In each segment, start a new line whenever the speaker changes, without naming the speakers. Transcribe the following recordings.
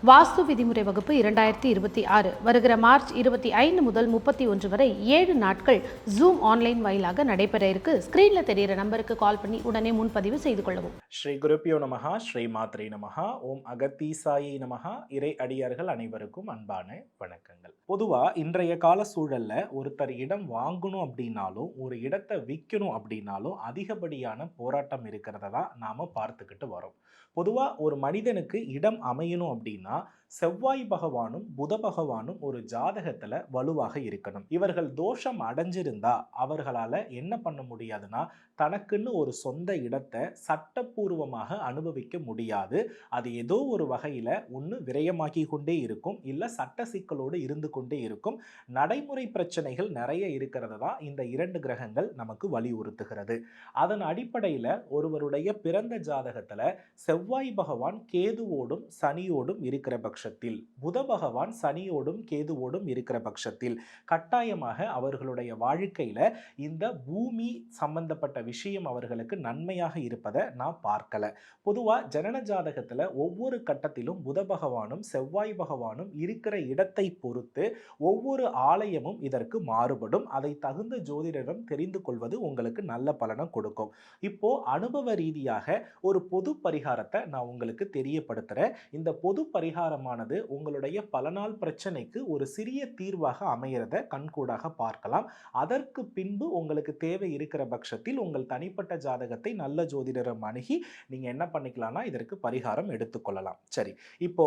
வாஸ்து விதிமுறை வகுப்பு 2026 வருகிற மார்ச் 25 முதல் 31 வரை 7 நாட்கள் ஜூம் ஆன்லைன் வாயிலாக நடைபெற இருக்கு. ஸ்கிரீன்ல தெரிகிற நம்பருக்கு கால் பண்ணி உடனே முன்பதிவு செய்து கொள்ளவும்.
ஸ்ரீ குருப்பியோ நமஹா, ஸ்ரீ மாத்ரே நமஹா, ஓம் அகத்தீசாயி நமஹா. இறை அடியார்கள் அனைவருக்கும் அன்பான வணக்கங்கள். பொதுவா இன்றைய கால சூழல்ல ஒருத்தர் இடம் வாங்கணும் அப்படின்னாலும் ஒரு இடத்தை விற்கணும் அப்படின்னாலும் அதிகப்படியான போராட்டம் இருக்கிறத தான் நாம பார்த்துக்கிட்டு வரோம். பொதுவா ஒரு மனிதனுக்கு இடம் அமையணும் அப்படின்னா செவ்வாய் பகவானும் புத பகவானும் ஒரு ஜாதகத்துல வலுவாக இருக்கணும். இவர்கள் தோஷம் அடைஞ்சிருந்தா அவர்களால என்ன பண்ண முடியாதுன்னா தனக்குன்னு ஒரு சொந்த இடத்தை சட்டப்பூர்வமாக அனுபவிக்க முடியாது. அது ஏதோ ஒரு வகையில ஒன்று விரயமாக்கி கொண்டே இருக்கும், இல்லை சட்ட சிக்கலோடு இருந்து கொண்டே இருக்கும். நடைமுறை பிரச்சனைகள் நிறைய இருக்கிறது தான் இந்த இரண்டு கிரகங்கள் நமக்கு வலியுறுத்துகிறது. அதன் அடிப்படையில் ஒருவருடைய பிறந்த ஜாதகத்துல செவ்வாய் பகவான் கேதுவோடும் சனியோடும் இருக்கிற பட்சத்தில், புத பகவான் சனியோடும் கேதுவோடும் இருக்கிற பட்சத்தில் கட்டாயமாக அவர்களுடைய வாழ்க்கையில இந்த பூமி சம்பந்தப்பட்ட விஷயம் அவர்களுக்கு நன்மையாக இருப்பதை நான் பார்க்கல. பொதுவா ஜனன ஜாதகத்துல ஒவ்வொரு கட்டத்திலும் புத பகவானும் செவ்வாய் பகவானும் இருக்கிற இடத்தை பொறுத்து ஒவ்வொரு ஆலயமும் இதற்கு மாறுபடும். அதை தகுந்த ஜோதிடரிடம் தெரிந்து கொள்வது உங்களுக்கு நல்ல பலனை கொடுக்கும். இப்போ அனுபவ ரீதியாக ஒரு பொது பரிகாரத்தை நான் உங்களுக்கு தெரியப்படுத்துறேன். இந்த பொது பரிகாரமானது உங்களுடைய பல நாள் பிரச்சனைக்கு ஒரு சிறிய தீர்வாக அமைகிறத கண்கூடாக பார்க்கலாம். அதற்கு பின்பு உங்களுக்கு தேவை இருக்கிற பட்சத்தில் உங்கள் தனிப்பட்ட ஜாதகத்தை நல்ல ஜோதிடரம் அணுகி நீங்க என்ன பண்ணிக்கலாம்னா இதற்கு பரிகாரம் எடுத்துக்கொள்ளலாம். சரி, இப்போ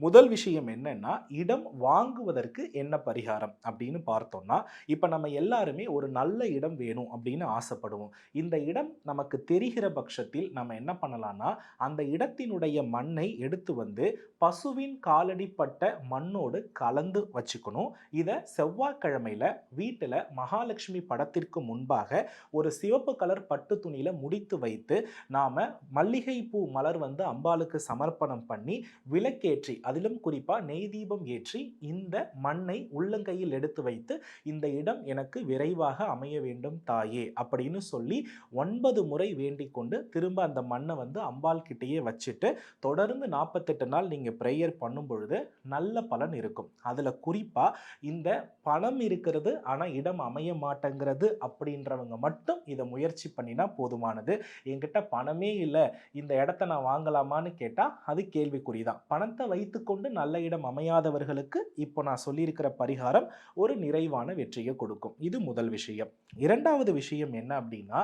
முதல் விஷயம் என்னன்னா இடம் வாங்குவதற்கு என்ன பரிகாரம் அப்படின்னு பார்த்தோம்னா, இப்ப நம்ம எல்லாருமே ஒரு நல்ல இடம் வேணும் அப்படின்னு ஆசைப்படுவோம். இந்த இடம் நமக்கு தெரிகிற பட்சத்தில் நம்ம என்ன பண்ணலாம்னா அந்த இடத்தினுடைய மண்ணை எடுத்து வந்து பசுவின் காலடிப்பட்ட மண்ணோடு கலந்து வச்சுக்கணும். இதை செவ்வாய்க்கிழமையில வீட்டில் மகாலட்சுமி படத்திற்கு முன்பாக ஒரு சிவப்பு கலர் பட்டு துணியில முடித்து வைத்து நாம மல்லிகை பூ மலர் வந்து அம்பாளுக்கு சமர்ப்பணம் பண்ணி விளக்கேற்றி, அதிலும் குறிப்பா நெய் தீபம் ஏற்றி இந்த மண்ணை உள்ளங்கையில் எடுத்து வைத்து இந்த இடம் எனக்கு விரைவாக அமைய வேண்டும் தாயே அப்படின்னு சொல்லி 9 முறை வேண்டிக் கொண்டு திரும்ப அந்த மண்ணை வந்து அம்பாள் கிட்டேயே வச்சுட்டு தொடர்ந்து 48 நாள் நீங்க பிரேயர் பண்ணும் பொழுது நல்ல பலன் இருக்கும். அதுல குறிப்பா இந்த பணம் இருக்கிறது ஆனா இடம் அமைய மாட்டேங்கிறது அப்படின்றவங்க மட்டும் இதை முயற்சி பண்ணினா போதுமானது. என்கிட்ட பணமே இல்லை, இந்த இடத்த நான் வாங்கலாமான்னு கேட்டா அது கேள்விக்குறிதான். பணத்தை வைத்துக்கொண்டு நல்ல இடம் அமையாதவர்களுக்கு இப்போ நான் சொல்லியிருக்கிற பரிகாரம் ஒரு நிறைவான வெற்றியை கொடுக்கும். இது முதல் விஷயம். இரண்டாவது விஷயம் என்ன அப்படின்னா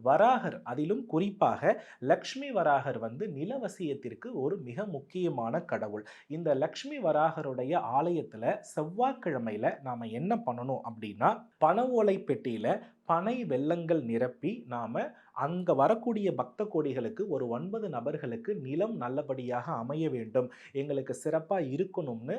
வராகர், அதிலும் குறிப்பாக லக்ஷ்மி வராகர் வந்து நிலவசியத்திற்கு ஒரு மிக முக்கியமான கடவுள். இந்த லக்ஷ்மி வராகருடைய ஆலயத்துல செவ்வாய்க்கிழமையில நாம என்ன பண்ணணும் அப்படின்னா பண ஓலை பெட்டியில பனை வெல்லங்கள் நிரப்பி நாம அங்க வரக்கூடிய பக்த கோடிகளுக்கு ஒரு 9 நபர்களுக்கு நிலம் நல்லபடியாக அமைய வேண்டும், எங்களுக்கு சிறப்பா இருக்கணும்னு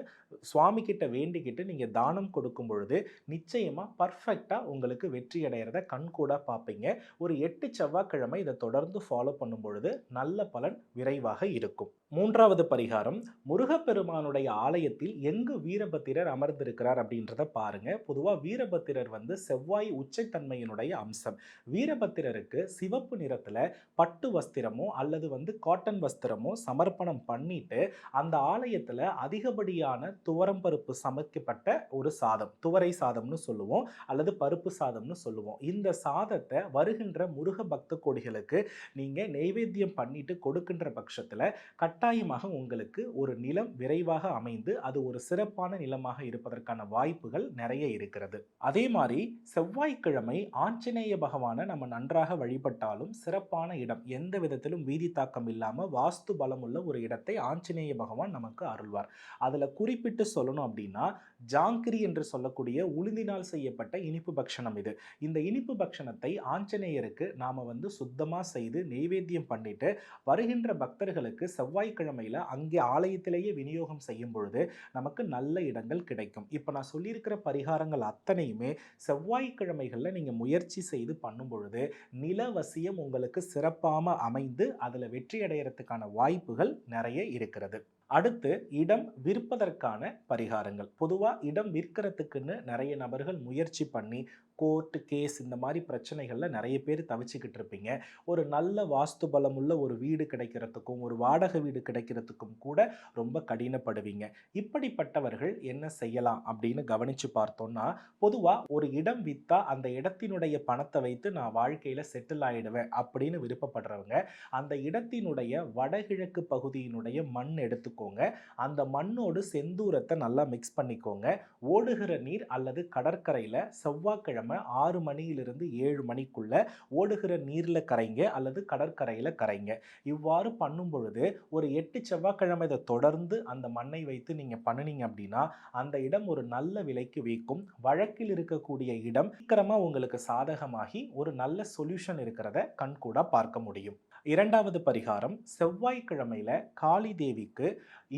சுவாமி கிட்ட வேண்டிக்கிட்டு நீங்க தானம் கொடுக்கும் பொழுது நிச்சயமா பர்ஃபெக்டா உங்களுக்கு வெற்றி அடைகிறத கண்கூடா பார்ப்பீங்க. ஒரு 8 செவ்வாய்க்கிழமை இதை தொடர்ந்து ஃபாலோ பண்ணும் பொழுது நல்ல பலன் விரைவாக இருக்கும். மூன்றாவது பரிகாரம், முருகப்பெருமானுடைய ஆலயத்தில் எங்கு வீரபத்திரர் அமர்ந்திருக்கிறார் அப்படின்றத பாருங்க. பொதுவா வீரபத்திரர் வந்து செவ்வாய் உச்சத்தன்மையினுடைய அம்சம். வீரபத்திரருக்கு சிவப்பு நிறத்துல பட்டு வஸ்திரமோ அல்லது வந்து காட்டன் வஸ்திரமோ சமர்ப்பணம் பண்ணிட்டு அந்த ஆலயத்துல அதிகப்படியான துவரம் பருப்பு சமைக்கப்பட்ட ஒரு சாதம், துவரை சாதம்னு சொல்லுவோம் அல்லது பருப்பு சாதம்னு சொல்லுவோம். இந்த சாதத்தை வருகின்ற முருக பக்த கோடிகளுக்கு நீங்க நெய்வேத்தியம் பண்ணிட்டு கொடுக்கின்ற பட்சத்துல கட்டாயமாக உங்களுக்கு ஒரு நிலம் விரைவாக அமைந்து அது ஒரு சிறப்பான நிலமாக இருப்பதற்கான வாய்ப்புகள் நிறைய இருக்கிறது. அதே மாதிரி செவ்வாய்க்கிழமை ஆஞ்சநேய பகவானை நம்ம நன்றாக வழிபட்டாலும் சிறப்பான இடம், எந்த விதத்திலும் வீதி தாக்கம் இல்லாம வாஸ்து பலமுள்ள ஒரு இடத்தை ஆஞ்சநேய பகவான் நமக்கு அருள்வார். அதுல குறிப்பிட்டு சொல்லணும் அப்படின்னா ஜாங்கிரி என்று சொல்லக்கூடிய உளுந்தினால் செய்யப்பட்ட இனிப்பு பக்ஷணம் இது. இந்த இனிப்பு பக்ஷணத்தை ஆஞ்சநேயருக்கு நாம வந்து சுத்தமா செய்து நெய்வேத்தியம் பண்ணிட்டு வருகின்ற பக்தர்களுக்கு செவ்வாய்க்கிழமையில அங்கே ஆலயத்திலேயே விநியோகம் செய்யும் பொழுது நமக்கு நல்ல இடங்கள் கிடைக்கும். இப்போ நான் சொல்லியிருக்கிற பரிகாரங்கள் அத்தனையுமே செவ்வாய்க்கிழமைகளில் நீங்க முயற்சி செய்து பண்ணும் பொழுது நிலவசியம் உங்களுக்கு சிறப்பாக அமைந்து அதில் வெற்றி அடைகிறதுக்கான வாய்ப்புகள் நிறைய இருக்கிறது. அடுத்து இடம் விற்பதற்கான பரிகாரங்கள். பொதுவாக இடம் விற்கிறதுக்குன்னு நிறைய நபர்கள் முயற்சி பண்ணி கோர்ட்டு கேஸ் இந்த மாதிரி பிரச்சனைகளில் நிறைய பேர் தவிச்சுக்கிட்டு இருப்பீங்க. ஒரு நல்ல வாஸ்து பலமுள்ள ஒரு வீடு கிடைக்கிறதுக்கும் ஒரு வாடகை வீடு கிடைக்கிறதுக்கும் கூட ரொம்ப கடினப்படுவீங்க. இப்படிப்பட்டவர்கள் என்ன செய்யலாம் அப்படின்னு கவனிச்சு பார்த்தோம்னா, பொதுவாக ஒரு இடம் விற்றா அந்த இடத்தினுடைய பணத்தை வைத்து நான் வாழ்க்கையில் செட்டில் ஆகிடுவேன் அப்படின்னு விருப்பப்படுறவங்க அந்த இடத்தினுடைய வடகிழக்கு பகுதியினுடைய மண் எடுத்துக்கோங்க. அந்த மண்ணோடு செந்தூரத்தை நல்லா மிக்ஸ் பண்ணிக்கோங்க. ஓடுகிற நீர் அல்லது கடற்கரையில் செவ்வாய்க்கிழமை 6 மணியிலிருந்து 7 மணிக்குள்ள ஓடுகிற நீரில் கரைங்க அல்லது கடற்கரையில் கரைங்க. இவ்வாறு பண்ணும் பொழுது ஒரு 8 செவ்வாய்க்கிழமை இதை தொடர்ந்து அந்த மண்ணை வைத்து நீங்கள் பண்ணினீங்க அப்படின்னா அந்த இடம் ஒரு நல்ல விலைக்கு விற்கும். வழக்கில் இருக்கக்கூடிய இடம் சீக்கிரமாக உங்களுக்கு சாதகமாகி ஒரு நல்ல சொல்யூஷன் இருக்கிறத கண்கூட பார்க்க முடியும். இரண்டாவது பரிகாரம், செவ்வாய்க்கிழமையில காளி தேவிக்கு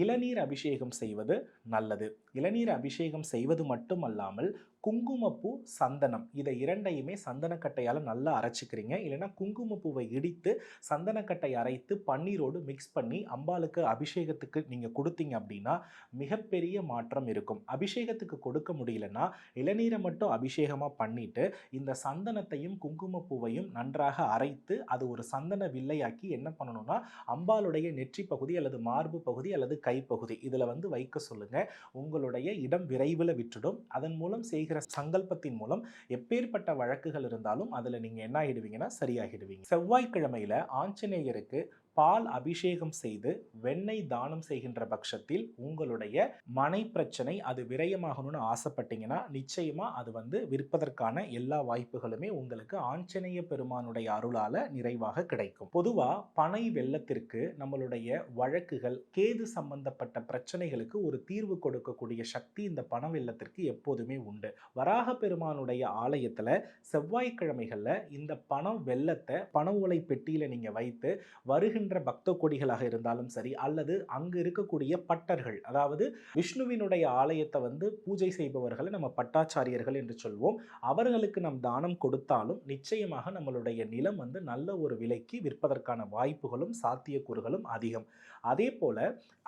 இளநீர் அபிஷேகம் செய்வது நல்லது. இளநீர் அபிஷேகம் செய்வது மட்டுமல்லாமல் குங்குமப்பூ, சந்தனம் இதை இரண்டையுமே சந்தனக்கட்டையால் நல்லா அரைச்சிக்கிறீங்க. இல்லைன்னா குங்குமப்பூவை இடித்து சந்தனக்கட்டை அரைத்து பன்னீரோடு மிக்ஸ் பண்ணி அம்பாளுக்கு அபிஷேகத்துக்கு நீங்கள் கொடுத்தீங்க அப்படின்னா மிகப்பெரிய மாற்றம் இருக்கும். அபிஷேகத்துக்கு கொடுக்க முடியலன்னா இளநீரை மட்டும் அபிஷேகமாக பண்ணிட்டு இந்த சந்தனத்தையும் குங்குமப்பூவையும் நன்றாக அரைத்து அது ஒரு சந்தன வில்லையாக்கி என்ன பண்ணணும்னா அம்பாளுடைய நெற்றி பகுதி அல்லது மார்பு பகுதி அல்லது கைப்பகுதி இதில் வைக்க சொல்லுங்க. உங்களுடைய இடம் விரைவில் விட்டுடும். அதன் மூலம் செய்கிற சங்கல்பத்தின் மூலம் எப்பேற்பட்ட வழக்குகள் இருந்தாலும் அதில் நீங்கள் என்ன ஆகிடுவீங்கன்னா சரியாகிடுவீங்க. செவ்வாய்க்கிழமையில ஆஞ்சநேயருக்கு பால் அபிஷேகம் செய்து வெண்ணெய் தானம் செய்கின்ற பட்சத்தில் உங்களுடைய மனை பிரச்சனை அது விரயமாகணும்னு ஆசைப்பட்டீங்கன்னா நிச்சயமா அது விற்பதற்கான எல்லா வாய்ப்புகளுமே உங்களுக்கு ஆஞ்சநேய பெருமானுடைய அருளால நிறைவாக கிடைக்கும். பொதுவா பனை வெள்ளத்திற்கு நம்மளுடைய வழக்குகள் கேது சம்பந்தப்பட்ட பிரச்சனைகளுக்கு ஒரு தீர்வு கொடுக்கக்கூடிய சக்தி இந்த பண வெள்ளத்திற்கு எப்போதுமே உண்டு. வராக பெருமானுடைய ஆலயத்துல செவ்வாய்க்கிழமைகள்ல இந்த பண வெள்ளத்தை பண ஓலை பெட்டியில நீங்க வைத்து வருகின்ற பக்த கொடிகளாக இருந்தாலும் சரி அல்லது அங்கு இருக்கக்கூடிய பட்டர்கள், அதாவது விஷ்ணுவினுடைய ஆலயத்தை பூஜை செய்பவர்களை நம்ம பட்டாச்சாரியர்கள் என்று சொல்வோம். அவர்களுக்கு நம் தானம் கொடுத்தாலும் நிச்சயமாக நம்மளுடைய நிலம் நல்ல ஒரு விலைக்கு விற்பதற்கான வாய்ப்புகளும் சாத்தியக்கூறுகளும் அதிகம். அதே போல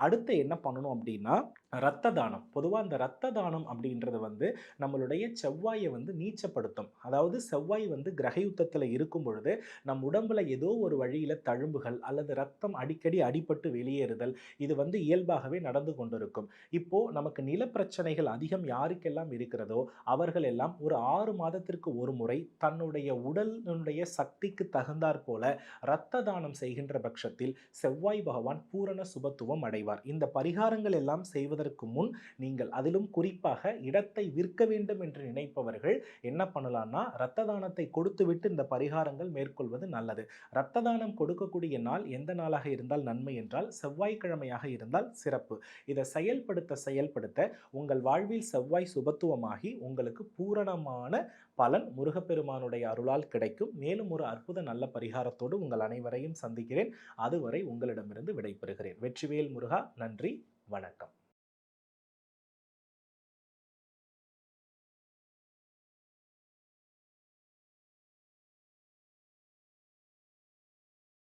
அடுத்து என்ன பண்ணணும் அப்படின்னா இரத்த தானம். பொதுவாக இந்த இரத்த தானம் அப்படின்றது நம்மளுடைய செவ்வாயை நீச்சப்படுத்தும். அதாவது செவ்வாய் கிரக யுத்தத்தில் இருக்கும் பொழுது நம் உடம்புல ஏதோ ஒரு வழியில் தழும்புகள் அல்லது ரத்தம் அடிக்கடி அடிபட்டு வெளியேறுதல் இது இயல்பாகவே நடந்து கொண்டிருக்கும். இப்போ நமக்கு நில பிரச்சனைகள் அதிகம் யாருக்கெல்லாம் இருக்கிறதோ அவர்கள் எல்லாம் ஒரு 6 மாதத்திற்கு ஒரு முறை தன்னுடைய உடலினுடைய சக்திக்கு தகுந்தாற் போல இரத்த தானம் செய்கின்ற பட்சத்தில் செவ்வாய் பகவான் பூரண சுபத்துவம் அடைவார். இந்த பரிகாரங்கள் எல்லாம் செய்வதற்கு முன் நீங்கள் அதிலும் குறிப்பாக இடத்தை விற்க வேண்டும் என்று நினைப்பவர்கள் என்ன பண்ணலாம்னா இரத்த தானத்தை கொடுத்துவிட்டு இந்த பரிகாரங்கள் மேற்கொள்வது நல்லது. இரத்த தானம் கொடுக்கக்கூடிய நாள் எந்த நாளாக இருந்தால் நன்மை என்றால் செவ்வாய்க்கிழமையாக இருந்தால் சிறப்பு. இதை செயல்படுத்த உங்கள் வாழ்வில் செவ்வாய் சுபத்துவமாகி உங்களுக்கு பூரணமான பலன் முருகப்பெருமானுடைய அருளால் கிடைக்கும். மேலும் ஒரு அற்புத நல்ல பரிகாரத்தோடு உங்கள் அனைவரையும் சந்திக்கிறேன். அதுவரை உங்களிடமிருந்து விடைபெறுகிறேன். வெற்றிவேல் முருகா. நன்றி, வணக்கம்.